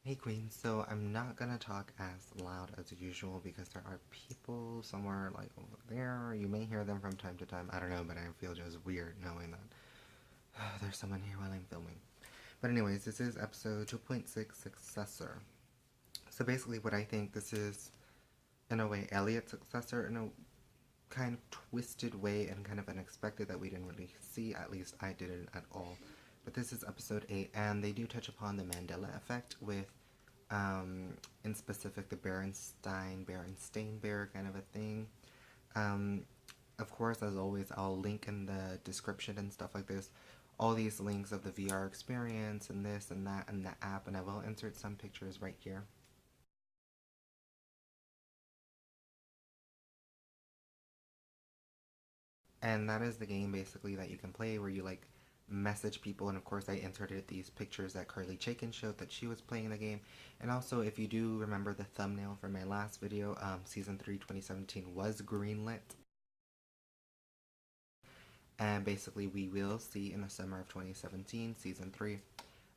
Hey Queen, so I'm not gonna talk as loud as usual because there are people somewhere like over there. You may hear them from time to time. I don't know, but I feel just weird knowing that there's someone here while I'm filming. But anyways, this is episode 2.6 Successor. So basically what I think this is, in a way, Elliot's successor in a kind of twisted way and kind of unexpected that we didn't really see. At least I didn't at all. But this is episode 8, and they do touch upon the Mandela effect with in specific the Berenstain Bear kind of a thing. Um, of course, as always, I'll link in the description and stuff like this all these links of the VR experience and this and that and the app, and I will insert some pictures right here. And that is the game basically that you can play where you like message people, and of course I inserted these pictures that Carly Chaikin showed that she was playing the game. And also, if you do remember the thumbnail from my last video, season 3 2017 was greenlit, and basically we will see in the summer of 2017 season 3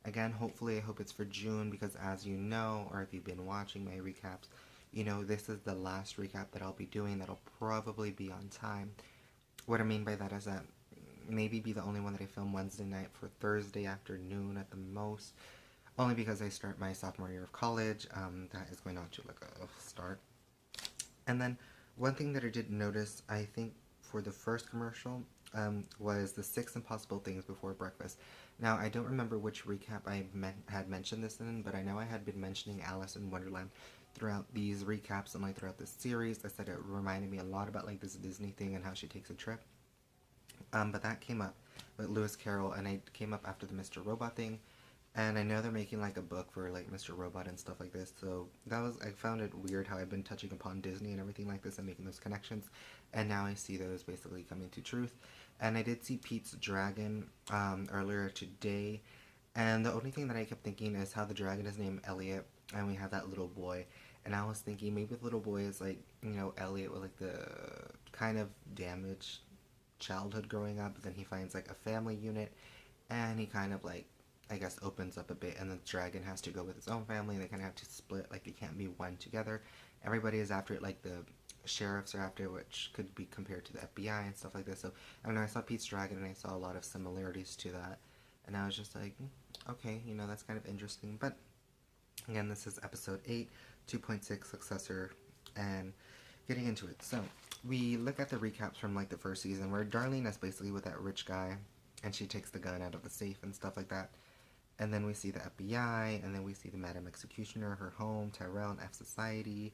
again. Hopefully, I hope it's for June, because as you know, or if you've been watching my recaps, you know this is the last recap that I'll be doing that'll probably be on time. What I mean by that is that maybe be the only one that I film Wednesday night for Thursday afternoon at the most, only because I start my sophomore year of college. That is going on to like a start. And then one thing that I did notice, I think for the first commercial, was the 6 impossible things before breakfast. Now, I don't remember which recap I had mentioned this in, but I know I had been mentioning Alice in Wonderland throughout these recaps and like throughout this series. I said it reminded me a lot about like this Disney thing and how she takes a trip. But that came up with Lewis Carroll, and it came up after the Mr. Robot thing. And I know they're making like a book for like Mr. Robot and stuff like this. So that was, I found it weird how I've been touching upon Disney and everything like this and making those connections. And now I see those basically coming to truth. And I did see Pete's Dragon earlier today. And the only thing that I kept thinking is how the dragon is named Elliot, and we have that little boy. And I was thinking maybe the little boy is like, you know, Elliot with like the kind of damaged childhood growing up, but then he finds like a family unit, and he kind of like, I guess, opens up a bit, and the dragon has to go with his own family, and they kind of have to split, like they can't be one together. Everybody is after it, like the sheriffs are after it, which could be compared to the FBI and stuff like this. So I don't know, I saw Pete's Dragon and I saw a lot of similarities to that, and I was just like, okay, you know, that's kind of interesting. But again, this is episode 8, 2.6 Successor, and getting into it. So we look at the recaps from like the first season where Darlene is basically with that rich guy, and she takes the gun out of the safe and stuff like that. And then we see the FBI, and then we see the Madam Executioner, her home, Tyrell, and F Society,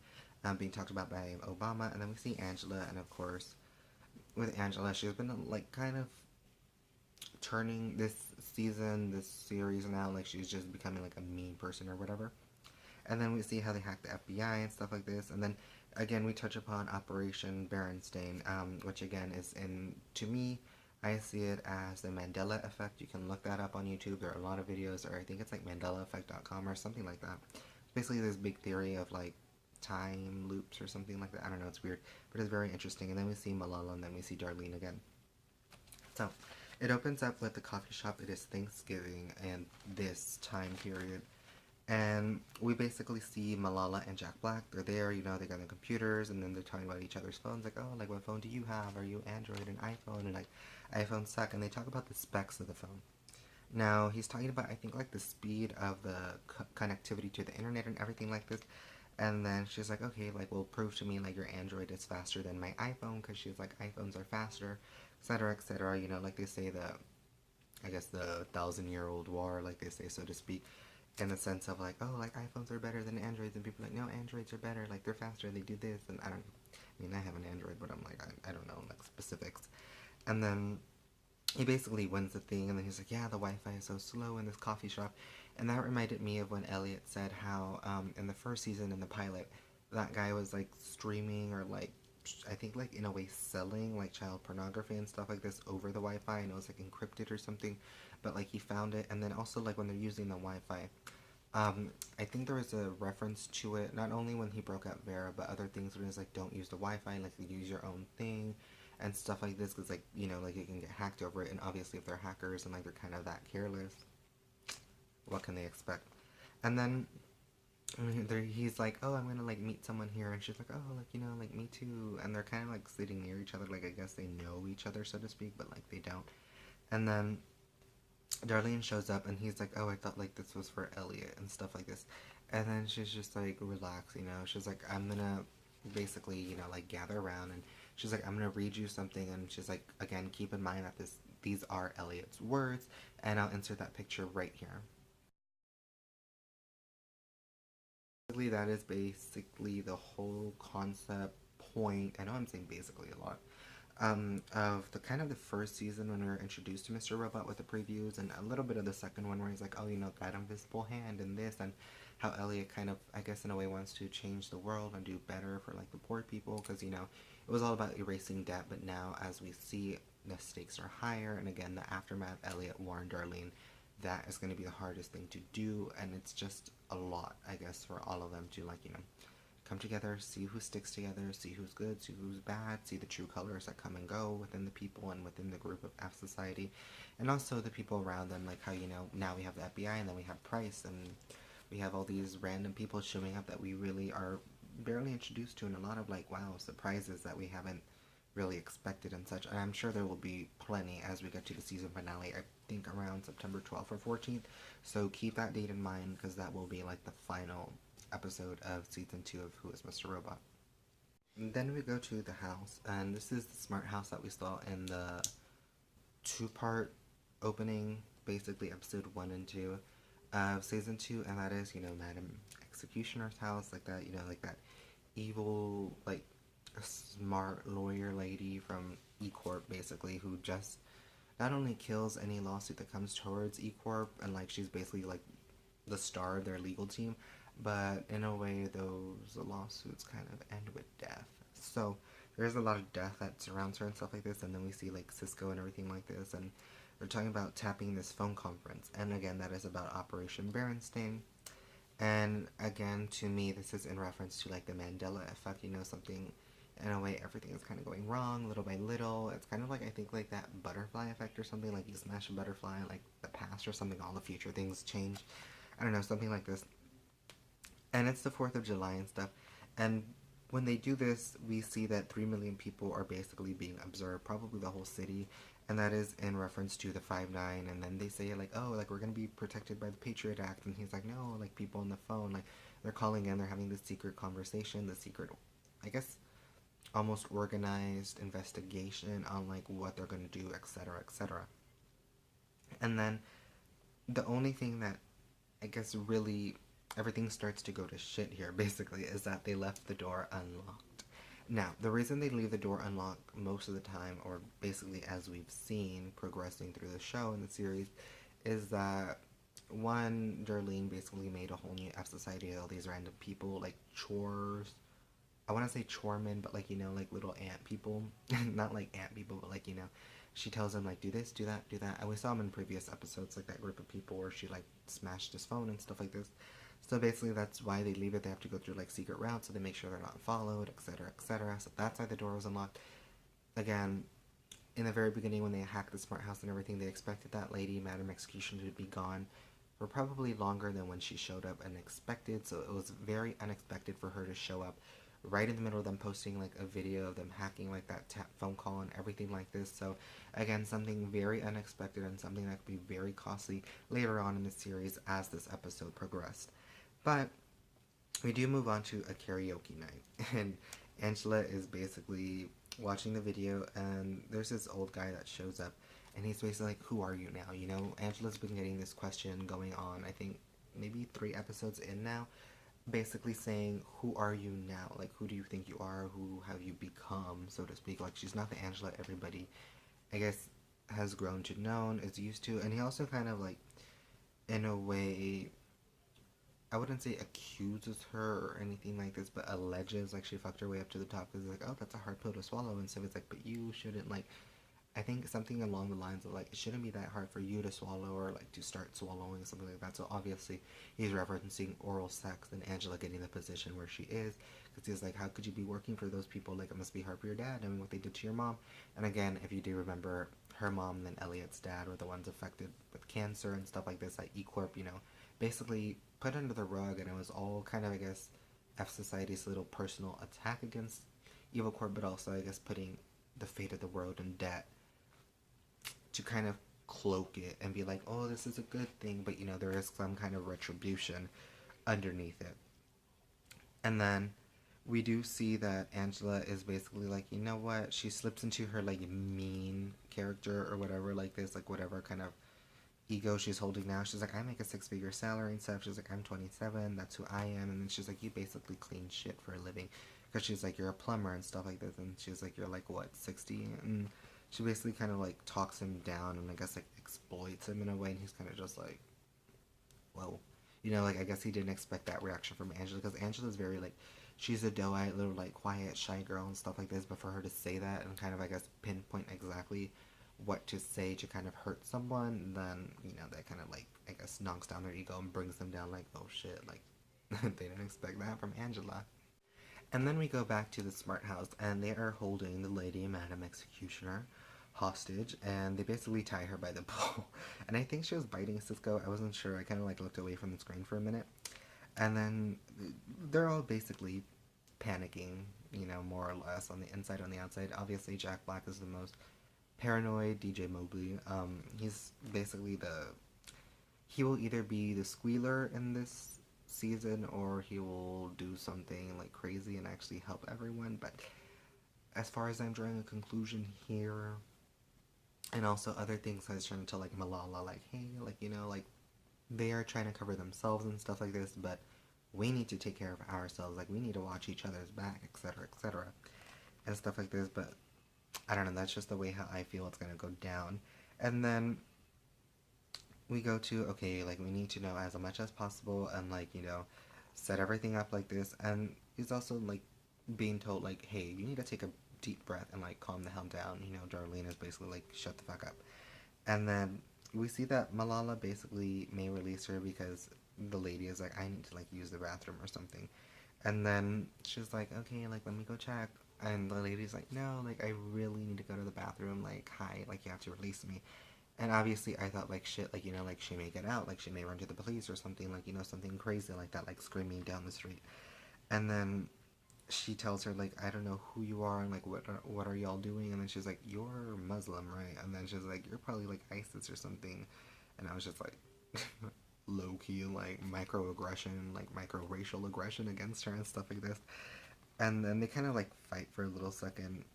being talked about by Obama. And then we see Angela, and of course, with Angela, she's been like kind of turning this season, this series now, like she's just becoming like a mean person or whatever. And then we see how they hack the FBI and stuff like this. And then again, we touch upon Operation Berenstain, which again is in, to me, I see it as the Mandela effect. You can look that up on YouTube. There are a lot of videos, or I think it's like MandelaEffect.com or something like that. It's basically this big theory of like time loops or something like that. I don't know, it's weird, but it's very interesting. And then we see Malala, and then we see Darlene again. So it opens up with the coffee shop. It is Thanksgiving and this time period. And we basically see Malala and Jack Black. They're there, you know, they got their computers, and then they're talking about each other's phones. Like, oh, like, what phone do you have? Are you Android and iPhone? And like, iPhones suck. And they talk about the specs of the phone. Now, he's talking about, I think, like, the speed of the connectivity to the internet and everything like this. And then she's like, okay, like, well, prove to me, like, your Android is faster than my iPhone, because she's like, iPhones are faster, etc., etc. You know, like they say, the, I guess, the 1,000-year-old war, like they say, so to speak, in the sense of like, oh, like iPhones are better than Androids, and people are like, no, Androids are better, like they're faster, they do this, and I don't, I mean, I have an Android, but I'm like, I don't know, like specifics. And then he basically wins the thing, and then he's like, yeah, the Wi-Fi is so slow in this coffee shop. And that reminded me of when Elliot said how in the first season in the pilot, that guy was like streaming or like, I think like in a way selling like child pornography and stuff like this over the Wi-Fi, and it was like encrypted or something, but like he found it. And then also like when they're using the Wi-Fi, I think there was a reference to it not only when he broke out Vera, but other things when it's like, don't use the Wi-Fi, like use your own thing and stuff like this, because like, you know, like you can get hacked over it. And obviously if they're hackers and like they're kind of that careless, what can they expect? And then he's like, oh, I'm gonna like meet someone here, and she's like, oh, like like me too, and they're kind of like sitting near each other, like I guess they know each other, so to speak, but like they don't. And then Darlene shows up, and he's like, oh, I thought like this was for Elliot and stuff like this, and then she's just like, relax, she's like, I'm gonna basically like gather around, and she's like, I'm gonna read you something, and she's like, again, keep in mind that these are Elliot's words, and I'll insert that picture right here. That is basically the whole concept point. I know I'm saying basically a lot. Of the kind of the first season when we were introduced to Mr. Robot with the previews, and a little bit of the second one where he's like, oh, that invisible hand and this, and how Elliot kind of, I guess, in a way wants to change the world and do better for like the poor people, because it was all about erasing debt, but now as we see, the stakes are higher, and again, the aftermath, Elliot warned Darlene that is going to be the hardest thing to do, and it's just a lot, I guess, for all of them to like come together, see who sticks together, see who's good, see who's bad, see the true colors that come and go within the people and within the group of F society, and also the people around them, like how now we have the FBI, and then we have Price, and we have all these random people showing up that we really are barely introduced to, and a lot of like wow surprises that we haven't really expected and such. And I'm sure there will be plenty as we get to the season finale. I think around September 12th or 14th. So keep that date in mind, because that will be like the final episode of season 2 of Who is Mr. Robot. And then we go to the house, and this is the smart house that we saw in the 2-part opening, basically episode 1 and 2 of season 2, and that is, Madam Executioner's house, like that, like that evil, like, smart lawyer lady from E-Corp, basically, who just not only kills any lawsuit that comes towards E-Corp, and, like, she's basically, like, the star of their legal team, but in a way, those lawsuits kind of end with death. So, there's a lot of death that surrounds her and stuff like this, and then we see, like, Cisco and everything like this, and they're talking about tapping this phone conference, and again, that is about Operation Berenstain. And again, to me, this is in reference to like the Mandela effect, something in a way everything is kind of going wrong little by little. It's kind of like, I think, like that butterfly effect or something, like you smash a butterfly, like the past or something, all the future things change. I don't know, something like this. And it's the 4th of July and stuff. And when they do this, we see that 3 million people are basically being observed, probably the whole city, and that is in reference to the 5/9. And then they say like, oh, like we're gonna be protected by the Patriot Act, and he's like, no, like people on the phone, like they're calling in, they're having this secret conversation, the secret, I guess, almost organized investigation on like what they're gonna do, etc., etc. And then the only thing that I guess really everything starts to go to shit here basically is that they left the door unlocked. Now, the reason they leave the door unlocked most of the time, or basically as we've seen progressing through the show and the series, is that one, Darlene basically made a whole new F society of all these random people, like chores. I want to say choremen, but like, like little ant people. Not like ant people, but like, she tells them like, do this, do that, do that. And we saw them in previous episodes, like that group of people where she like smashed his phone and stuff like this. So basically that's why they leave it. They have to go through like secret routes, so they make sure they're not followed, etc., etc. So that's why the door was unlocked. Again, in the very beginning when they hacked the smart house and everything, they expected that lady, Madam Executioner, to be gone for probably longer than when she showed up and expected. So it was very unexpected for her to show up right in the middle of them posting like a video of them hacking like that phone call and everything like this. So again, something very unexpected and something that could be very costly later on in the series as this episode progressed. But we do move on to a karaoke night, and Angela is basically watching the video, and there's this old guy that shows up, and he's basically like, who are you now? Angela's been getting this question going on, I think maybe 3 episodes in now, basically saying, who are you now? Like, who do you think you are? Who have you become, so to speak? Like, she's not the Angela everybody, I guess, has grown to know, is used to. And he also kind of, like, in a way, I wouldn't say accuses her or anything like this, but alleges like she fucked her way up to the top, because it's like, oh, that's a hard pill to swallow. And so it's like, but you shouldn't, like, I think something along the lines of like, it shouldn't be that hard for you to swallow, or like to start swallowing, something like that. So obviously he's referencing oral sex and Angela getting the position where she is, because he's like, how could you be working for those people? Like, it must be hard for your dad. I mean, what they did to your mom. And again, if you do remember, her mom and then Elliot's dad were the ones affected with cancer and stuff like this at E-Corp, basically put under the rug, and it was all well, kind of, I guess, F Society's little personal attack against Evil Corp, but also, I guess, putting the fate of the world in debt to kind of cloak it and be like, oh, this is a good thing, but there is some kind of retribution underneath it. And then we do see that Angela is basically like, you know what? She slips into her like mean character or whatever, like this, like whatever kind of ego she's holding now. She's like, I make a 6-figure salary and stuff. She's like, I'm 27. That's who I am. And then she's like, you basically clean shit for a living. Because she's like, you're a plumber and stuff like this. And she's like, you're like, what, 60? And she basically kind of like talks him down and I guess like exploits him in a way. And he's kind of just like, whoa. Like I guess he didn't expect that reaction from Angela. Because Angela's very like, she's a doe-eyed little like quiet, shy girl and stuff like this. But for her to say that and kind of, I guess, pinpoint exactly what to say to kind of hurt someone, then that kind of like, I guess, knocks down their ego and brings them down like, oh shit, like they didn't expect that from Angela. And then we go back to the Smart House and they are holding the Lady Madam Executioner hostage and they basically tie her by the pole. And I think she was biting Cisco. I wasn't sure. I kind of like looked away from the screen for a minute. And then they're all basically panicking, more or less on the inside, on the outside. Obviously Jack Black is the most paranoid. DJ Mobley, he's basically he will either be the squealer in this season or he will do something like crazy and actually help everyone. But as far as I'm drawing a conclusion here, and also other things I was trying to tell like Malala, like, hey, like, like they are trying to cover themselves and stuff like this, but we need to take care of ourselves, like we need to watch each other's back, etc., and stuff like this. But I don't know, that's just the way how I feel it's gonna go down. And then we go to, okay, like we need to know as much as possible and like, set everything up like this. And he's also like being told like, hey, you need to take a deep breath and like calm the hell down. Darlene is basically like, shut the fuck up. And then we see that Malala basically may release her because the lady is like, I need to like use the bathroom or something. And then she's like, okay, like let me go check. And the lady's like, no, like I really need to go to the bathroom, like hi, like you have to release me. And obviously I thought like shit, like like she may get out, like she may run to the police or something, like something crazy like that, like screaming down the street. And then she tells her like, I don't know who you are and like what are y'all doing. And then she's like, you're Muslim, right? And then she's like, you're probably like ISIS or something. And I was just like low-key like microaggression, like micro-racial aggression against her and stuff like this. And then they kind of like fight for a little second.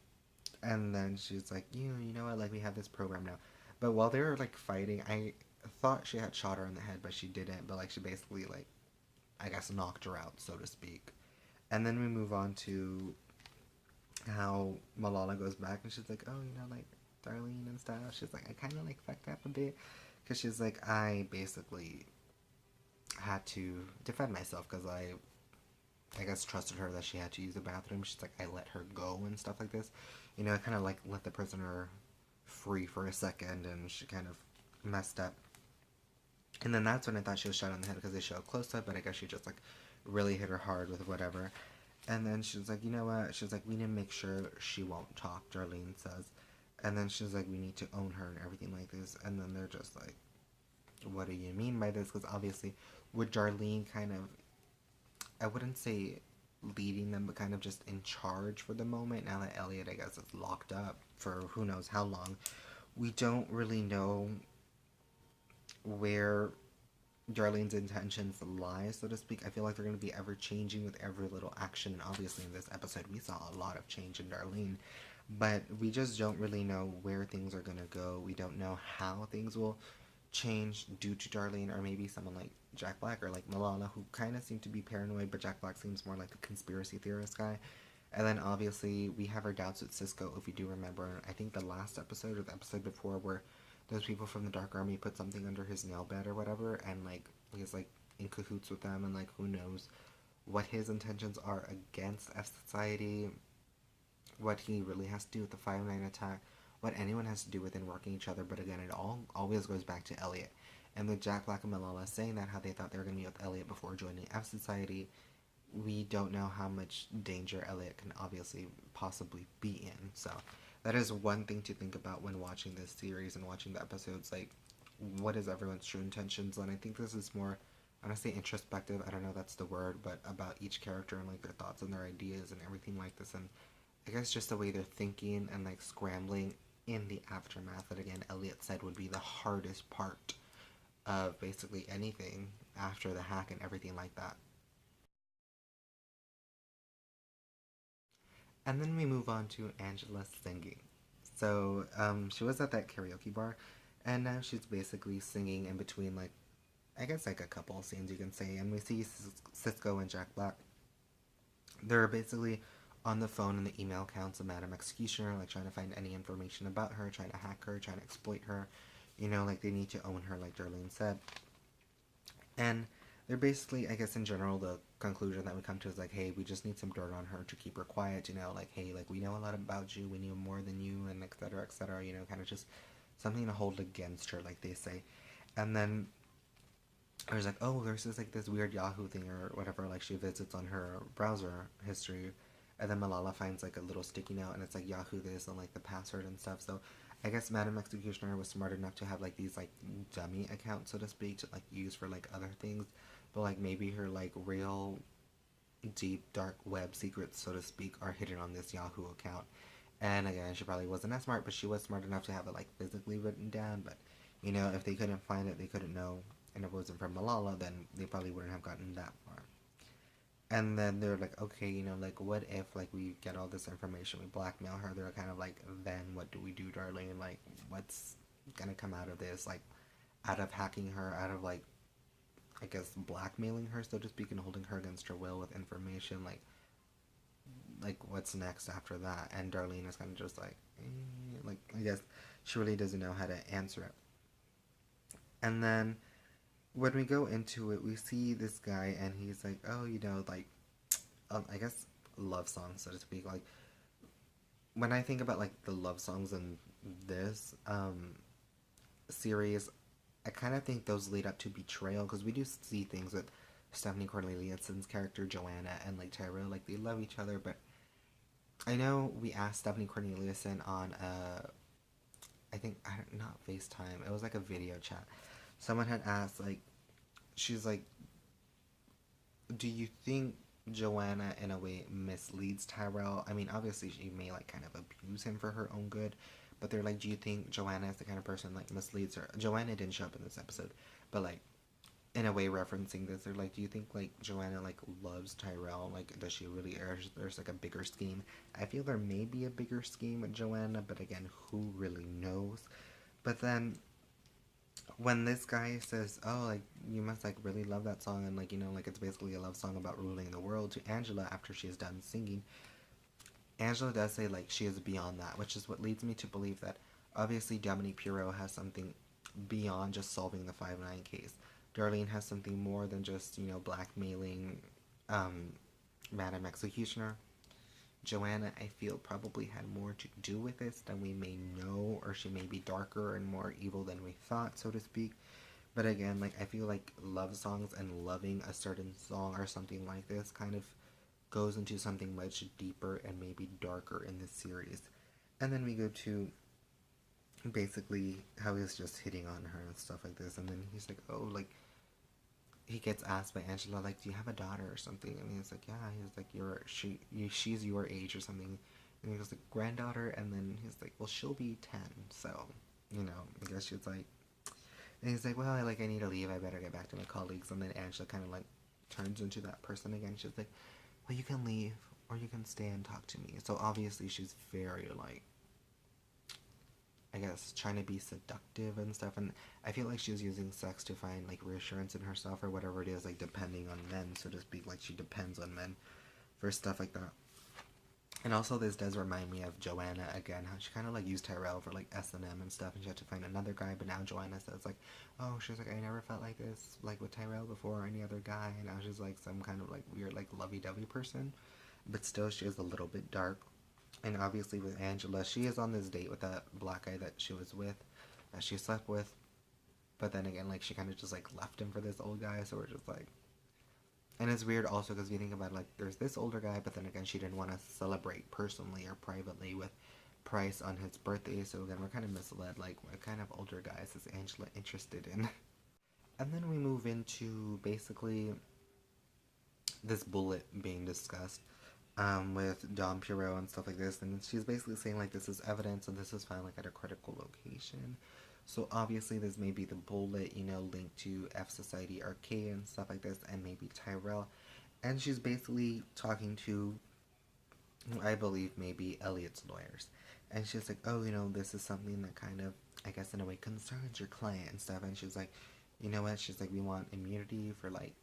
And then she's like, you know what, like we have this program now. But while they were like fighting, I thought she had shot her in the head, but she didn't. But like she basically like, I guess, knocked her out, so to speak. And then we move on to how Malala goes back and she's like, oh, like Darlene and stuff. She's like, I kind of like fucked up a bit. Because she's like, I basically had to defend myself because I guess trusted her that she had to use the bathroom. She's like, I let her go and stuff like this. I kind of like let the prisoner free for a second and she kind of messed up. And then that's when I thought she was shot on the head because they show a close-up, but I guess she just like really hit her hard with whatever. And then she's like, you know what? She's like, we need to make sure she won't talk, Darlene says. And then she's like, we need to own her and everything like this. And then they're just like, what do you mean by this? Because obviously with Darlene kind of, I wouldn't say leading them, but kind of just in charge for the moment. Now that Elliot, I guess, is locked up for who knows how long, we don't really know where Darlene's intentions lie, so to speak. I feel like they're going to be ever changing with every little action. And obviously in this episode, we saw a lot of change in Darlene. But we just don't really know where things are going to go. We don't know how things will change due to Darlene, or maybe someone like Jack Black or like Malala, who kind of seem to be paranoid, but Jack Black seems more like a conspiracy theorist guy. And then obviously we have our doubts with Cisco, if you do remember. I think the last episode or the episode before where those people from the Dark Army put something under his nail bed or whatever, and like he's like in cahoots with them, and like who knows what his intentions are against F Society, what he really has to do with the 5-9 attack, what anyone has to do within working each other. But again, it all always goes back to Elliot. And with Jack Black and Malala saying that, how they thought they were going to be with Elliot before joining F Society, we don't know how much danger Elliot can obviously possibly be in. So that is one thing to think about when watching this series and watching the episodes. Like, what is everyone's true intentions? And I think this is more I don't say introspective, I don't know if that's the word, but about each character and like their thoughts and their ideas and everything like this. And I guess just the way they're thinking and like scrambling in the aftermath that again Elliot said would be the hardest part of basically anything after the hack and everything like that. And then we move on to Angela singing. So she was at that karaoke bar, and now she's basically singing in between, like, I guess, like a couple of scenes you can say. And we see Cisco and Jack Black. They're basically on the phone in the email accounts of Madam Executioner, like trying to find any information about her, trying to hack her, trying to exploit her. You know, like they need to own her, like Darlene said. And they're basically, I guess, in general, the conclusion that we come to is like, hey, we just need some dirt on her to keep her quiet, you know, like, hey, like, we know a lot about you, we knew more than you, and et cetera, you know, kind of just something to hold against her, like they say. And then I was like, oh, there's this, like, this weird Yahoo thing or whatever, like, she visits on her browser history, and then Malala finds, like, a little sticky note, and it's, like, Yahoo this, and, like, the password and stuff, so I guess Madam Executioner was smart enough to have, like, these, like, dummy accounts, so to speak, to, like, use for, like, other things, but, like, maybe her, like, real deep, dark web secrets, so to speak, are hidden on this Yahoo account. And again, she probably wasn't as smart, but she was smart enough to have it like physically written down. But you know, if they couldn't find it, they couldn't know, and if it wasn't from Malala, then they probably wouldn't have gotten that far. And then they're like, okay, you know, like what if like we get all this information, we blackmail her? They're kind of like, then what do we do, Darlene? Like, what's gonna come out of this? Like, out of hacking her, out of like, I guess blackmailing her, so to speak, and holding her against her will with information, like what's next after that? And Darlene is kind of just like I guess she really doesn't know how to answer it. And then when we go into it, we see this guy, and he's like, oh, you know, like I guess love songs, so to speak. Like when I think about like the love songs in this series, I kind of think those lead up to betrayal because we do see things with Stephanie Cornelius's character Joanna and like Tyrell, like they love each other, but I know we asked Stephanie Corneliuson on I think not FaceTime. It was like a video chat. Someone had asked like, she's like, do you think Joanna in a way misleads Tyrell? I mean, obviously she may like kind of abuse him for her own good, but they're like, do you think Joanna is the kind of person like misleads her? Joanna didn't show up in this episode, but like in a way referencing this, they're like, do you think like Joanna like loves Tyrell? Like, does she really? Or there's like a bigger scheme? I feel there may be a bigger scheme with Joanna, but again, who really knows? But then when this guy says, "Oh, like you must like really love that song," and like you know, like it's basically a love song about ruling the world to Angela after she is done singing, Angela does say like she is beyond that, which is what leads me to believe that obviously Dominique Pierrot has something beyond just solving the 5-9 case. Darlene has something more than just, you know, blackmailing um, Madam Executioner. Joanna, I feel, probably had more to do with this than we may know, or she may be darker and more evil than we thought, so to speak. But again, like I feel like love songs and loving a certain song or something like this kind of goes into something much deeper and maybe darker in this series. And then we go to basically how he's just hitting on her and stuff like this. And then he's like, oh, like, he gets asked by Angela, like, do you have a daughter or something? And he's like, yeah. He's like, she's your age or something. And he goes like, granddaughter. And then he's like, well, she'll be 10. So, you know, I guess she's like, and he's like, well, I need to leave. I better get back to my colleagues. And then Angela kind of like turns into that person again. She's like, well, you can leave or you can stay and talk to me. So obviously she's very like, I guess, trying to be seductive and stuff. And I feel like she's using sex to find like reassurance in herself or whatever it is, like depending on men, so to speak. Like she depends on men for stuff like that. And also this does remind me of Joanna again, how she kind of like used Tyrell for like S&M and stuff, and she had to find another guy. But now Joanna says like, oh, she's like, I never felt like this like with Tyrell before or any other guy. And now she's like some kind of like weird like lovey-dovey person, but still she is a little bit dark. And obviously with Angela, she is on this date with that black guy that she was with, that she slept with. But then again, like she kind of just like left him for this old guy, so we're just like, and it's weird also because if you think about it, like there's this older guy, but then again she didn't want to celebrate personally or privately with Price on his birthday, so again we're kind of misled. Like what kind of older guys is Angela interested in? And then we move into basically this bullet being discussed with Dom Perot and stuff like this. And she's basically saying, like, this is evidence and this is found, like, at a critical location. So obviously this may be the bullet, you know, linked to F Society Arcade and stuff like this, and maybe Tyrell. And she's basically talking to, I believe, maybe Elliot's lawyers. And she's like, oh, you know, this is something that kind of, I guess, in a way concerns your client and stuff. And she's like, you know what? She's like, we want immunity for, like,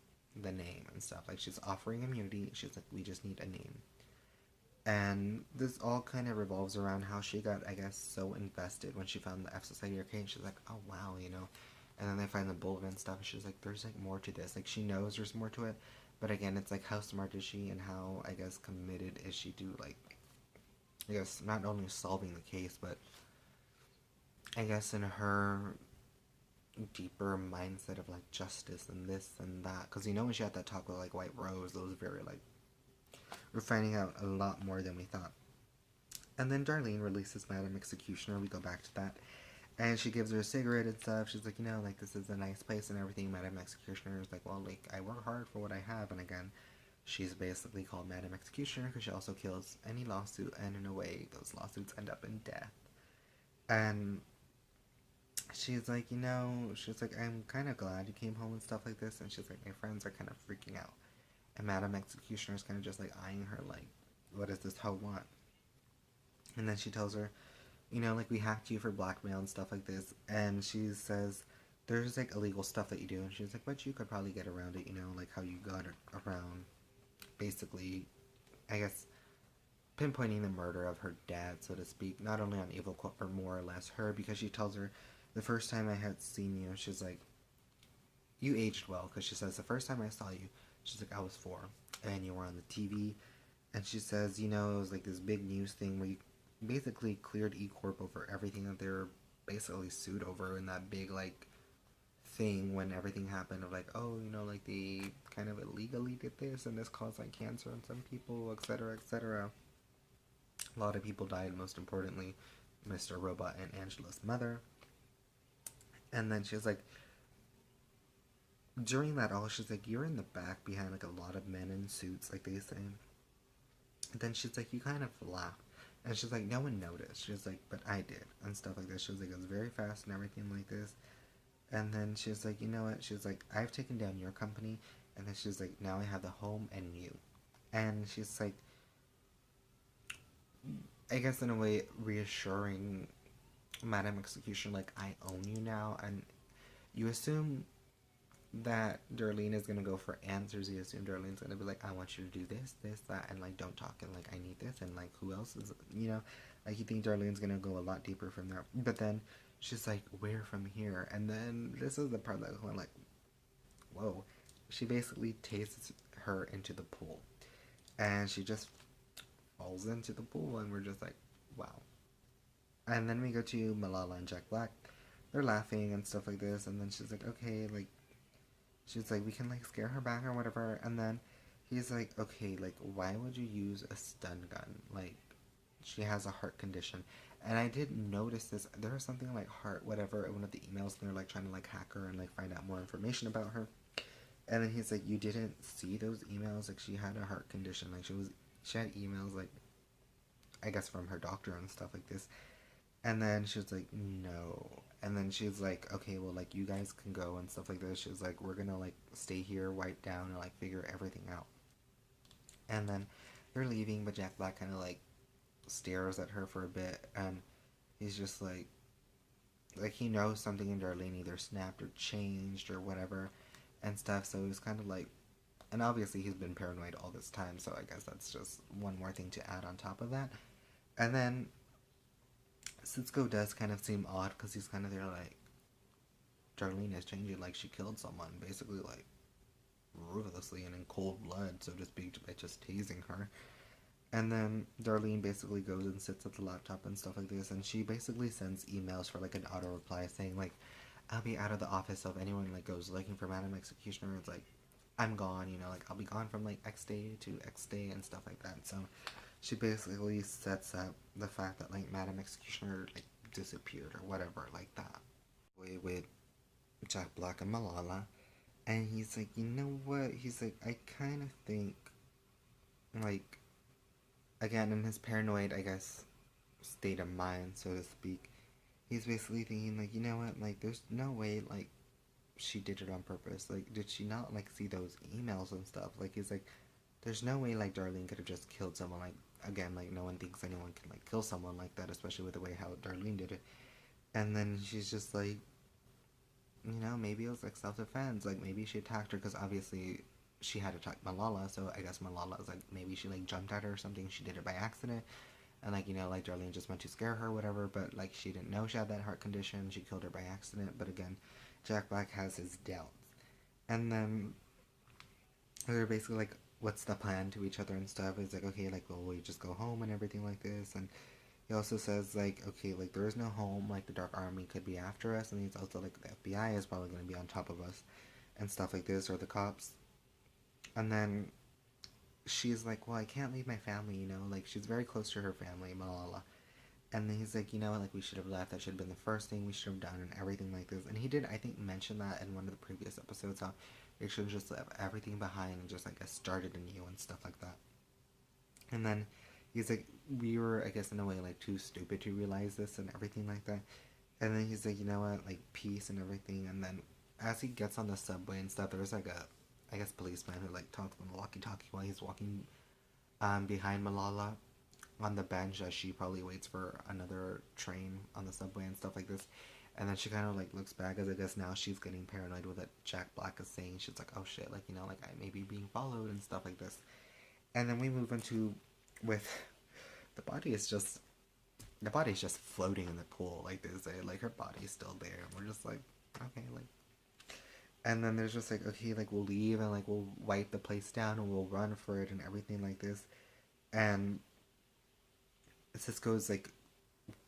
the name and stuff. Like, she's offering immunity. She's like, we just need a name. And this all kind of revolves around how she got, I guess, so invested when she found the F Society arcade. She's like, oh, wow, you know. And then they find the bullet and stuff. And she's like, there's, like, more to this. Like, she knows there's more to it. But again, it's like, how smart is she and how, I guess, committed is she to, like, I guess, not only solving the case, but I guess in her deeper mindset of, like, justice and this and that. Because, you know, when she had that talk with, like, White Rose, it was very, like, we're finding out a lot more than we thought. And then Darlene releases Madam Executioner. We go back to that. And she gives her a cigarette and stuff. She's like, you know, like, this is a nice place and everything. Madam Executioner is like, well, like, I work hard for what I have. And again, she's basically called Madam Executioner because she also kills any lawsuit. And in a way, those lawsuits end up in death. And she's like, you know, she's like, I'm kind of glad you came home and stuff like this. And she's like, my friends are kind of freaking out. And Madam Executioner is kind of just like eyeing her like, what does this hoe want? And then she tells her, you know, like, we hacked you for blackmail and stuff like this. And she says, there's like illegal stuff that you do. And she's like, but you could probably get around it, you know, like how you got around basically, I guess, pinpointing the murder of her dad, so to speak, not only on Evil Corp, but more or less her, because she tells her, the first time I had seen you, she's like, you aged well, because she says, the first time I saw you, she's like, I was 4, and you were on the TV, and she says, you know, it was like this big news thing where you basically cleared E Corp over everything that they were basically sued over in that big, like, thing when everything happened of like, oh, you know, like, they kind of illegally did this, and this caused, like, cancer in some people, etc., etc. A lot of people died, most importantly, Mr. Robot and Angela's mother. And then she's like, during that all, she's like, you're in the back behind, like, a lot of men in suits, like they say. And then she's like, you kind of laugh. And she's like, no one noticed. She's like, but I did. And stuff like this. She was like, it was very fast and everything like this. And then she's like, you know what? She's like, I've taken down your company. And then she's like, now I have the home and you. And she's like, I guess in a way, reassuring Madam Execution, like, I own you now. And you assume that Darlene is gonna go for answers. You assume Darlene's gonna be like, I want you to do this, this, that, and like, don't talk, and like, I need this, and like, who else is, you know, like, you think Darlene's gonna go a lot deeper from there. But then she's like, where from here? And then this is the part that went like, whoa. She basically tastes her into the pool, and she just falls into the pool, and we're just like, wow. And then we go to Malala and Jack Black. They're laughing and stuff like this, and then she's like, okay, like, she's like, we can, like, scare her back or whatever. And then he's like, okay, like, why would you use a stun gun? Like, she has a heart condition. And I did notice this. There was something like heart, whatever, in one of the emails. And they're, like, trying to, like, hack her and, like, find out more information about her. And then he's like, you didn't see those emails? Like, she had a heart condition. Like, she had emails, like, I guess from her doctor and stuff like this. And then she was like, no. And then she's like, okay, well, like, you guys can go and stuff like this. She was like, we're gonna, like, stay here, wipe down, and, like, figure everything out. And then they're leaving, but Jack Black kind of, like, stares at her for a bit, and he's just like, he knows something in Darlene either snapped or changed or whatever and stuff, so he's kind of like, and obviously he's been paranoid all this time, so I guess that's just one more thing to add on top of that. And then Cisco does kind of seem odd because he's kind of there like, Darlene is changing, like she killed someone, basically, like, ruthlessly and in cold blood, so to speak, by just tasing her. And then Darlene basically goes and sits at the laptop and stuff like this, and she basically sends emails for, like, an auto reply saying, like, I'll be out of the office, so if anyone, like, goes looking for Madam Executioner, it's like, I'm gone, you know, like, I'll be gone from, like, X day to X day and stuff like that. So she basically sets up the fact that, like, Madam Executioner, like, disappeared or whatever, like that. With Jack Black and Malala. And he's like, you know what? He's like, I kind of think, like, again, in his paranoid, I guess, state of mind, so to speak, he's basically thinking, like, you know what? Like, there's no way, like, she did it on purpose. Like, did she not, like, see those emails and stuff? Like, he's like, there's no way, like, Darlene could have just killed someone. Like, again, like, no one thinks anyone can, like, kill someone like that, especially with the way how Darlene did it. And then she's just like, you know, maybe it was like self defense. Like maybe she attacked her because obviously she had attacked Malala. So I guess Malala was like maybe she like jumped at her or something. She did it by accident, and like you know like Darlene just went to scare her or whatever. But like she didn't know she had that heart condition. She killed her by accident. But again, Jack Black has his doubts, and then they're basically like, what's the plan to each other and stuff? It's like okay, like well we just go home and everything like this and. He also says like, okay, like there is no home, like the Dark Army could be after us, and he's also like the FBI is probably going to be on top of us, and stuff like this, or the cops. And then she's like, well, I can't leave my family, you know, like she's very close to her family, Malala. And then he's like, you know, like we should have left. That should have been the first thing we should have done, and everything like this. And he did, I think, mention that in one of the previous episodes how they should have just left everything behind and just like started anew and stuff like that. And then he's like, we were, I guess, in a way, like too stupid to realize this and everything like that. And then he's like, you know what, like peace and everything. And then as he gets on the subway and stuff, there's like a, I guess, policeman who like talks on the walkie-talkie while he's walking behind Malala on the bench as she probably waits for another train on the subway and stuff like this. And then she kind of like looks back as I guess now she's getting paranoid with what Jack Black is saying. She's like, oh shit, like you know, like I may be being followed and stuff like this. And then we move into with the body is just the body's just floating in the pool, like they say, like her body's still there. And we're just like, okay, like. And then there's just like, okay, like we'll leave and like we'll wipe the place down and we'll run for it and everything like this. And Cisco's like,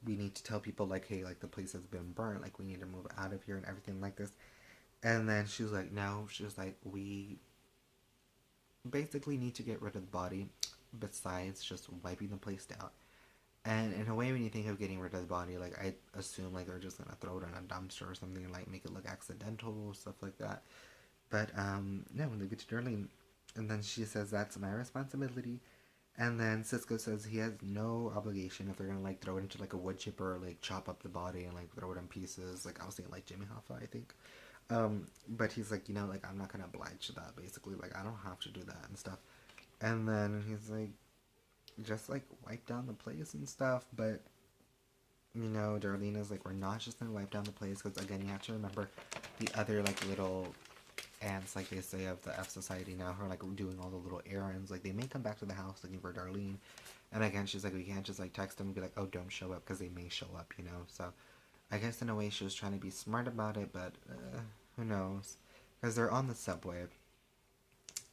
we need to tell people like, hey, like the place has been burnt, like we need to move out of here and everything like this. And then she's like, no, she's like, we basically need to get rid of the body besides just wiping the place down. And in a way, when you think of getting rid of the body, like I assume like they're just gonna throw it in a dumpster or something, and like make it look accidental or stuff like that. But no, when they get to Darlene, and then she says that's my responsibility, and then Cisco says he has no obligation if they're gonna like throw it into like a wood chipper or like chop up the body and like throw it in pieces. Like I was thinking like Jimmy Hoffa, I think. But he's like, you know, like I'm not gonna oblige to that. Basically, like I don't have to do that and stuff. And then he's like, just like wipe down the place and stuff. But you know, Darlena's like, we're not just gonna wipe down the place because again, you have to remember the other like little ants, like they say, of the F Society now who are like doing all the little errands. Like they may come back to the house looking for Darlene, and again, she's like, we can't just like text them and be like, oh, don't show up because they may show up, you know. So I guess in a way she was trying to be smart about it, but who knows? Because they're on the subway,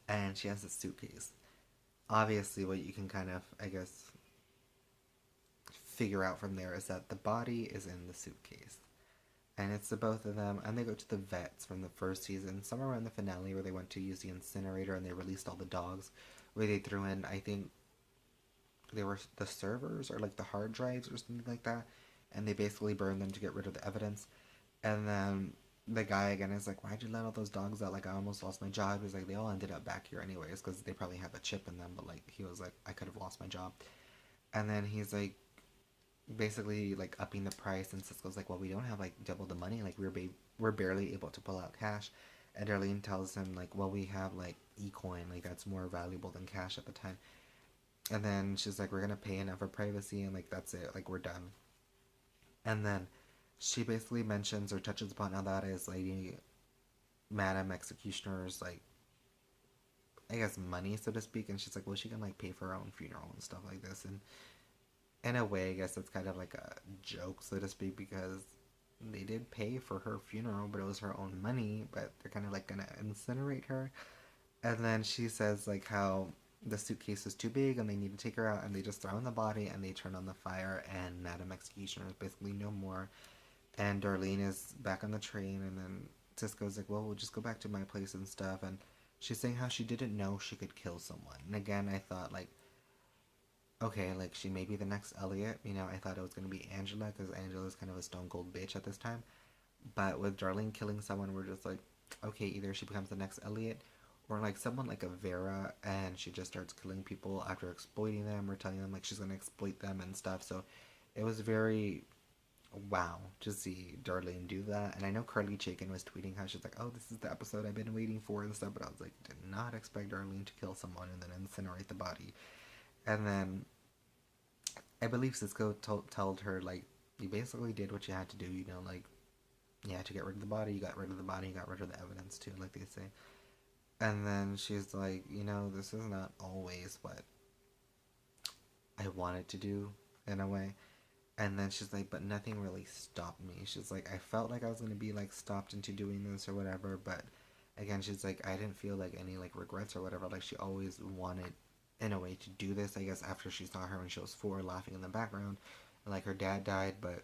and she has a suitcase. Obviously, what you can kind of, I guess, figure out from there is that the body is in the suitcase. And it's the both of them, and they go to the vets from the first season, somewhere around the finale where they went to use the incinerator and they released all the dogs, where they threw in, I think, they were the servers or like the hard drives or something like that, and they basically burned them to get rid of the evidence. And then the guy again is like, why'd you let all those dogs out? Like, I almost lost my job. He's like, they all ended up back here anyways, because they probably have a chip in them, but like, he was like, I could have lost my job. And then he's like, basically like upping the price, and Cisco's like, well, we don't have like double the money, like we're barely able to pull out cash. And Darlene tells him like, well, we have like eCoin, like that's more valuable than cash at the time. And then she's like, we're gonna pay enough for privacy, and like that's it, like we're done. And then she basically mentions or touches upon how that is Lady Madam Executioner's like, I guess, money, so to speak. And she's like, well, she can like pay for her own funeral and stuff like this. And in a way, I guess it's kind of like a joke, so to speak, because they did pay for her funeral, but it was her own money, but they're kind of like gonna incinerate her. And then she says like how the suitcase is too big and they need to take her out, and they just throw in the body and they turn on the fire, and Madam Executioner is basically no more. And Darlene is back on the train, and then Cisco's like, well, we'll just go back to my place and stuff. And she's saying how she didn't know she could kill someone. And again, I thought like, okay, like she may be the next Elliot. You know, I thought it was gonna be Angela because Angela's kind of a stone cold bitch at this time. But with Darlene killing someone, we're just like, okay, either she becomes the next Elliot, or like someone like a Vera, and she just starts killing people after exploiting them or telling them like she's gonna exploit them and stuff. So it was very wow to see Darlene do that. And I know Carly Chaikin was tweeting how she's like, oh, this is the episode I've been waiting for and stuff. But I was like, did not expect Darlene to kill someone and then incinerate the body. And then I believe Cisco told her like, you basically did what you had to do. You know, like you had to get rid of the body. You got rid of the body. You got rid of the evidence too, like they say. And then she's like, you know, this is not always what I wanted to do in a way. And then she's like, but nothing really stopped me. She's like, I felt like I was going to be like stopped into doing this or whatever. But again, she's like, I didn't feel like any like regrets or whatever. Like she always wanted in a way to do this, I guess, after she saw her when she was 4 laughing in the background. And like her dad died, but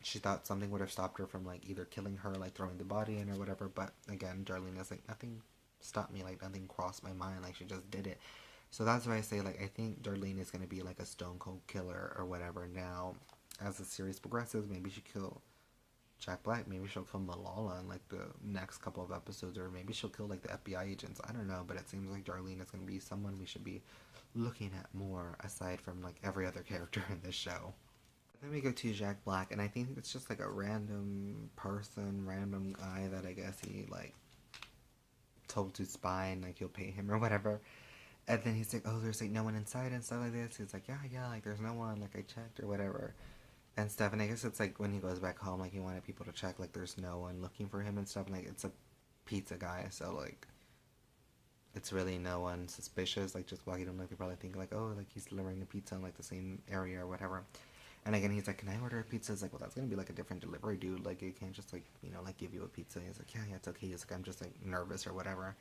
she thought something would have stopped her from like either killing her, like throwing the body in or whatever. But again, Darlene is like, nothing stopped me, like nothing crossed my mind, like she just did it. So that's why I say like I think Darlene is gonna be like a stone cold killer or whatever now. As the series progresses, maybe she kill Jack Black, maybe she'll kill Malala in like the next couple of episodes, or maybe she'll kill like the FBI agents. I don't know, but it seems like Darlene is gonna be someone we should be looking at more aside from like every other character in this show. Then we go to Jack Black, and I think it's just like a random person, random guy that I guess he like told to spy and like he'll pay him or whatever. And then he's like, oh, there's like no one inside and stuff like this. He's like, yeah, like there's no one, like I checked or whatever and stuff. And I guess it's like when he goes back home, like he wanted people to check, like there's no one looking for him and stuff. And like it's a pizza guy, so like it's really no one suspicious. Like just walking in, like they probably think like, oh, like he's delivering a pizza in like the same area or whatever. And again, he's like, can I order a pizza? It's like, well, that's gonna be like a different delivery dude. Like, it can't just like, you know, like give you a pizza. He's like, yeah, it's okay. He's like, I'm just like nervous or whatever.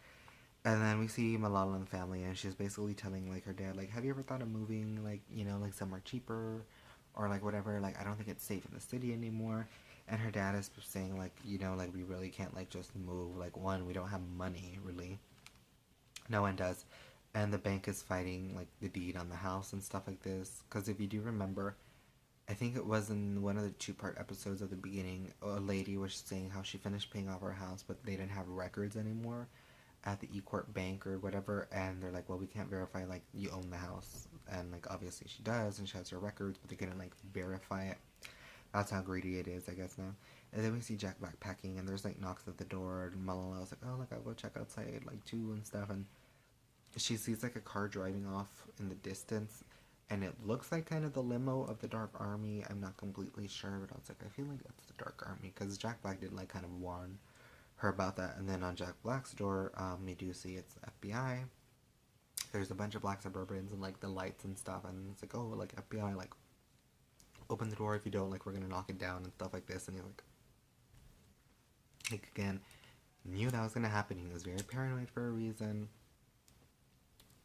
And then we see Malala and the family, and she's basically telling like her dad, like, have you ever thought of moving, like, you know, like somewhere cheaper, or like whatever? Like, I don't think it's safe in the city anymore. And her dad is saying like, you know, like we really can't like just move. Like, one, we don't have money really. No one does. And the bank is fighting like the deed on the house and stuff like this. Because if you do remember, I think it was in one of the 2-part episodes at the beginning, a lady was saying how she finished paying off her house, but they didn't have records anymore at the eCorp bank or whatever, and they're like, well, we can't verify like you own the house, and like obviously she does, and she has her records, but they couldn't like verify it. That's how greedy it is, I guess now. And then we see Jack backpacking, and there's like knocks at the door, and Malala's like, oh, like I'll go check outside like too and stuff, and she sees like a car driving off in the distance, and it looks like kind of the limo of the Dark Army. I'm not completely sure, but I was like, I feel like that's the Dark Army because Jack Black did like kind of warn her about that. And then on Jack Black's door, we do see it's FBI. There's a bunch of black Suburbans and like the lights and stuff, and it's like, oh, like FBI, like open the door. If you don't, like we're gonna knock it down and stuff like this. And he's like again, knew that was gonna happen. He was very paranoid for a reason.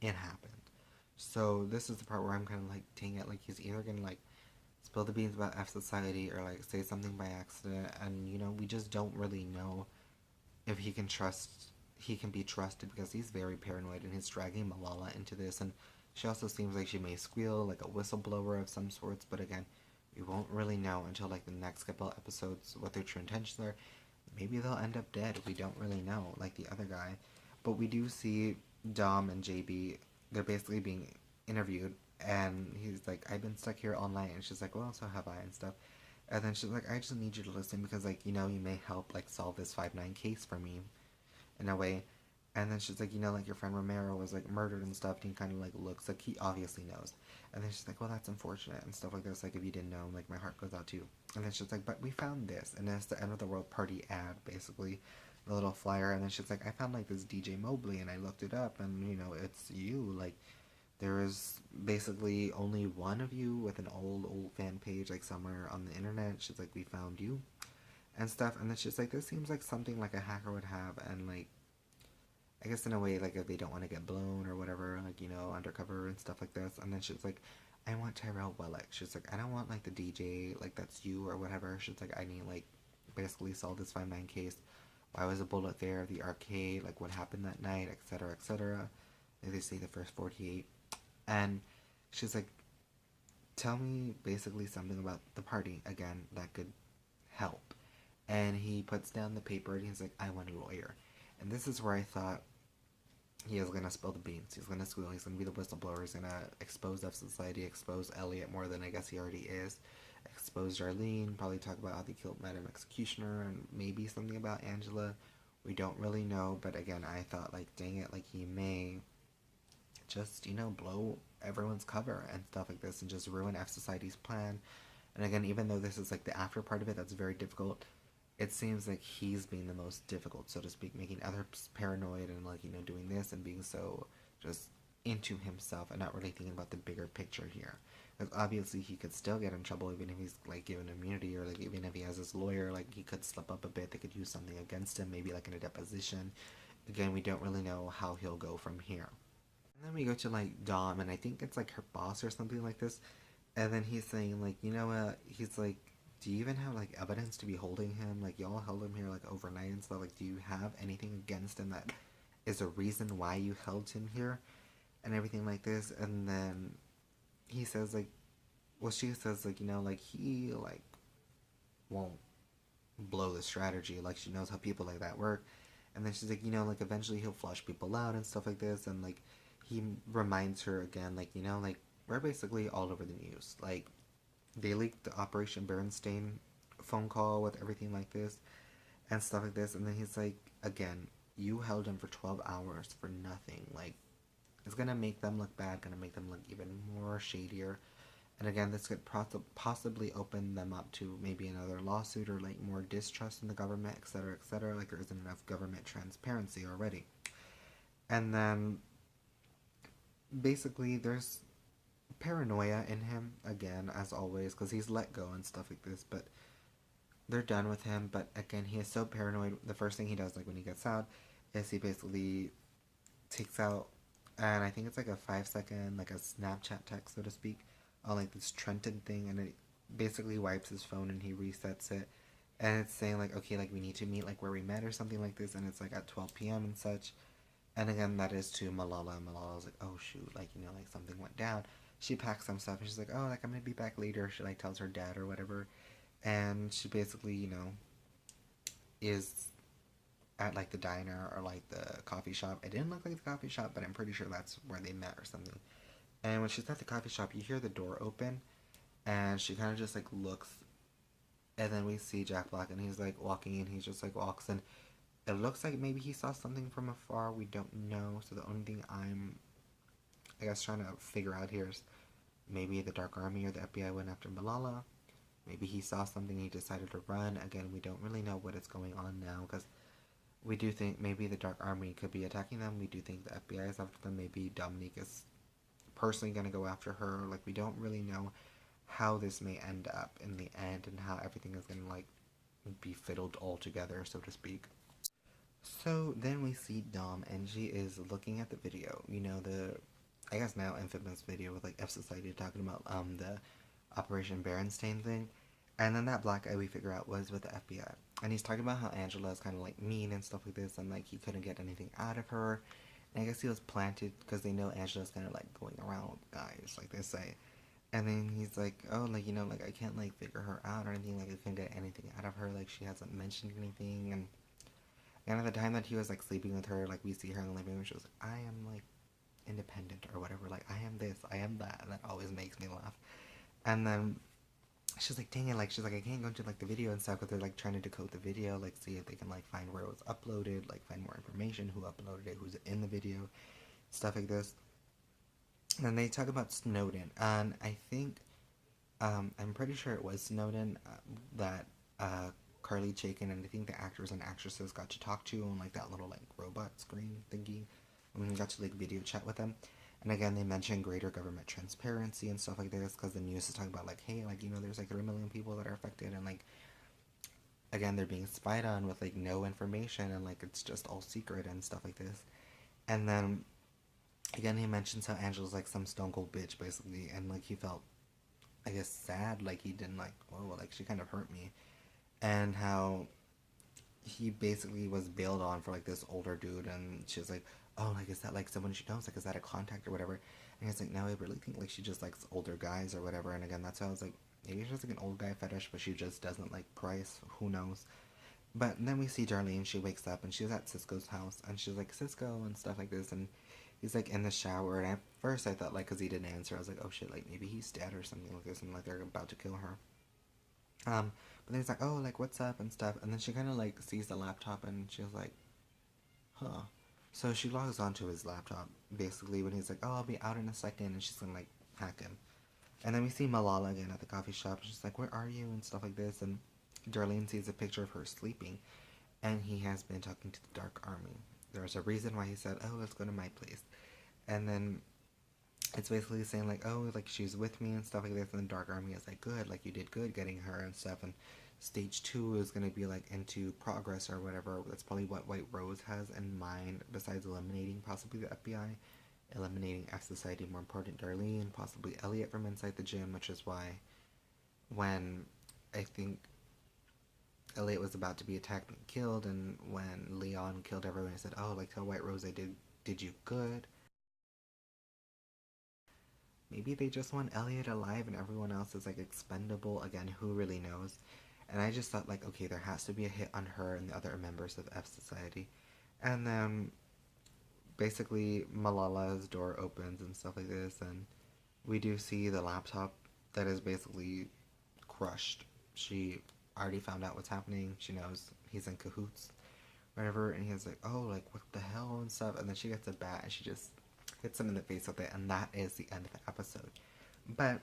It happened. So this is the part where I'm kind of like, dang it, like he's either gonna like spill the beans about F Society or like say something by accident, and you know we just don't really know if he can be trusted because he's very paranoid and he's dragging Malala into this, and she also seems like she may squeal like a whistleblower of some sorts, but again, we won't really know until like the next couple of episodes what their true intentions are. Maybe they'll end up dead. We don't really know, like the other guy. But we do see Dom and JB, they're basically being interviewed, and he's like, I've been stuck here all night, and she's like, well, so have I and stuff. And then she's like, I just need you to listen because, like, you know, you may help, like, solve this 5-9 case for me in a way. And then she's like, you know, like, your friend Romero was, like, murdered and stuff. And he kind of, like, looks like he obviously knows. And then she's like, well, that's unfortunate and stuff like this. Like, if you didn't know, like, my heart goes out to you. And then she's like, but we found this. And it's the end of the world party ad, basically. The little flyer. And then she's like, I found, like, this DJ Mobley. And I looked it up. And, you know, it's you. Like, there is basically only one of you with an old fan page, like somewhere on the internet. She's like, we found you and stuff. And then she's like, this seems like something like a hacker would have. And like, I guess in a way, like if they don't want to get blown or whatever, like, you know, undercover and stuff like this. And then she's like, I want Tyrell Wellick. She's like, I don't want like the DJ, like that's you or whatever. She's like, I need like basically solve this 5-9 case. Why was a bullet there? The arcade, like what happened that night, etc., etc. They say the first 48. And she's like, tell me basically something about the party again that could help. And he puts down the paper and he's like, I want a lawyer. And this is where I thought he is going to spill the beans. He's going to squeal. He's going to be the whistleblower. He's going to expose F Society, expose Elliot more than I guess he already is. Expose Darlene, probably talk about how they killed Madam Executioner, and maybe something about Angela. We don't really know, but again, I thought, like, dang it, like, he may just, blow everyone's cover and stuff like this and just ruin F Society's plan. And again, even though this is, like, the after part of it that's very difficult, it seems like he's being the most difficult, so to speak, making others paranoid and, like, doing this and being so just into himself and not really thinking about the bigger picture here. Because obviously he could still get in trouble even if he's, like, given immunity, or, like, even if he has his lawyer, like, he could slip up a bit. They could use something against him, maybe, like, in a deposition. Again, we don't really know how he'll go from here. And then we go to, like, Dom, and I think it's, like, her boss or something like this. And then he's saying, like, you know what? He's like, do you even have, like, evidence to be holding him? Like, y'all held him here, like, overnight and stuff. Like, do you have anything against him that is a reason why you held him here? And everything like this. And then he says, like, well, she says, like, like, he, like, won't blow the strategy. Like, she knows how people like that work. And then she's like, like, eventually he'll flush people out and stuff like this. And, like, he reminds her again, like, like, we're basically all over the news. Like, they leaked the Operation Berenstain phone call with everything like this and stuff like this. And then he's like, again, you held him for 12 hours for nothing. Like, it's going to make them look bad, going to make them look even more shadier. And again, this could possibly open them up to maybe another lawsuit or, like, more distrust in the government, etc., etc. Like, there isn't enough government transparency already. And then basically there's paranoia in him again, as always, because he's let go and stuff like this, but they're done with him. But again, he is so paranoid. The first thing he does, like, when he gets out, is he basically takes out, and I think it's like a 5-second, like, a Snapchat text, so to speak, on, like, this Trenton thing, and it basically wipes his phone and he resets it, and it's saying, like, okay, like, we need to meet, like, where we met or something like this, and it's like at 12 p.m. and such. And again, that is to Malala, and Malala's like, oh shoot, like, like, something went down. She packs some stuff and she's like, oh, like, I'm gonna be back later. She, like, tells her dad or whatever, and she basically, is at, like, the diner or, like, the coffee shop. It didn't look like the coffee shop, but I'm pretty sure that's where they met or something. And when she's at the coffee shop, you hear the door open, and she kind of just, like, looks, and then we see Jack Black, and he's, like, walking in. He's just, like, walks in. It looks like maybe he saw something from afar. We don't know. So the only thing I'm, I guess, trying to figure out here is maybe the Dark Army or the FBI went after Malala. Maybe he saw something, he decided to run. Again, we don't really know what is going on now, because we do think maybe the Dark Army could be attacking them. We do think the FBI is after them. Maybe Dominique is personally going to go after her. Like, we don't really know how this may end up in the end and how everything is going to, like, be fiddled all together, so to speak. So then we see Dom, and she is looking at the video. The, I guess now infamous video with, like, F Society talking about the Operation Berenstain thing. And then that black guy we figure out was with the FBI. And he's talking about how Angela is kind of, like, mean and stuff like this, and, like, he couldn't get anything out of her. And I guess he was planted because they know Angela's kind of, like, going around with guys, like they say. And then he's like, oh, like, like, I can't, like, figure her out or anything. Like, I can't get anything out of her. Like, she hasn't mentioned anything. And at the time that he was, like, sleeping with her, like, we see her in the living room, she was like, I am, like, independent or whatever. Like, I am this, I am that. And that always makes me laugh. And then she's like, dang it, like, she's like, I can't go into, like, the video and stuff, because they're, like, trying to decode the video, like, see if they can, like, find where it was uploaded, like, find more information, who uploaded it, who's in the video, stuff like this. And they talk about Snowden, and I think, I'm pretty sure it was Snowden that Carly Chaikin, and I think the actors and actresses got to talk to on, like, that little, like, robot screen thingy, and we got to, like, video chat with them. And again, they mentioned greater government transparency and stuff like this, because the news is talking about, like, hey, like, there's, like, 3 million people that are affected, and, like, again, they're being spied on with, like, no information, and, like, it's just all secret and stuff like this. And then, again, he mentions how Angela's, like, some stone cold bitch, basically, and, like, he felt, I guess, sad, like, he didn't, like, whoa, like, she kind of hurt me. And how he basically was bailed on for, like, this older dude, and she's like, oh, like, is that, like, someone she knows, like, is that a contact or whatever? And he's like, no, I really think, like, she just likes older guys or whatever. And again, that's why I was like, maybe she has, like, an old guy fetish, but she just doesn't like Price, who knows. But then we see Darlene, she wakes up and she's at Cisco's house and she's like, Cisco and stuff like this. And he's like in the shower. And at first I thought, like, because he didn't answer, I was like, oh shit, like maybe he's dead or something like this. And like they're about to kill her. But then he's like, oh, like, what's up and stuff. And then she kind of like sees the laptop and she's like, huh. So she logs onto his laptop basically when he's like, oh, I'll be out in a second. And she's gonna like hack him. And then we see Malala again at the coffee shop. She's like, where are you? And stuff like this. And Darlene sees a picture of her sleeping. And he has been talking to the Dark Army. There's a reason why he said, oh, let's go to my place. And then it's basically saying, like, oh, like, she's with me and stuff like this. And the Dark Army is like, good, like, you did good getting her and stuff. And stage 2 is going to be, like, into progress or whatever. That's probably what White Rose has in mind, besides eliminating possibly the FBI, eliminating F Society, more important, Darlene, possibly Elliot from inside the gym, which is why when I think Elliot was about to be attacked and killed, and when Leon killed everyone, I said, oh, like, tell White Rose I did you good. Maybe they just want Elliot alive and everyone else is like expendable. Again, who really knows? And I just thought, like, okay, there has to be a hit on her and the other members of F Society. And then basically Malala's door opens and stuff like this, and we do see the laptop that is basically crushed. She already found out what's happening. She knows he's in cahoots, whatever, and he's like, oh, like, what the hell and stuff. And then she gets a bat and she just hits him in the face with it, and that is the end of the episode. But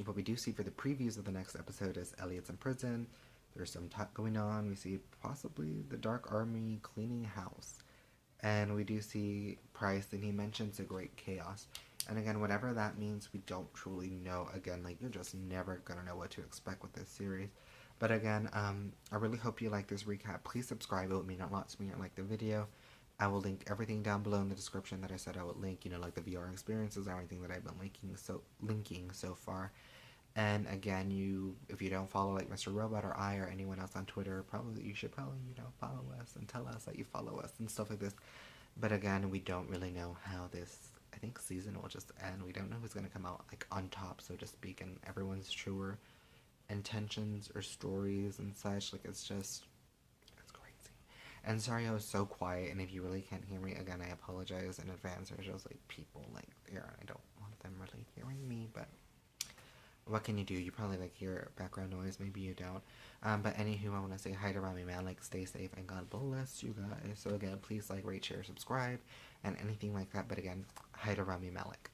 what we do see for the previews of the next episode is Elliot's in prison. There's some talk going on. We see possibly the Dark Army cleaning house. And we do see Price, and he mentions a great chaos. And again, whatever that means, we don't truly know. Again, like, you're just never gonna know what to expect with this series. But again, I really hope you like this recap. Please subscribe. It would mean a lot to me and like the video. I will link everything down below in the description that I said I would link, you know, like the VR experiences, everything that I've been linking so far. And again, if you don't follow like Mr. Robot or I or anyone else on Twitter, you should probably, you know, follow us and tell us that you follow us and stuff like this. But again, we don't really know how this, I think, season will just end. We don't know who's going to come out like on top, so to speak, and everyone's truer intentions or stories and such. Like, it's crazy. And sorry I was so quiet, and if you really can't hear me, again, I apologize in advance. There's just like people like there, I don't want them really hearing me, but what can you do? You probably like hear background noise, maybe you don't. But anywho, I want to say hi to Rami Malek, stay safe, and God bless you guys. So again, please like, rate, share, subscribe, and anything like that. But again, hi to Rami Malek.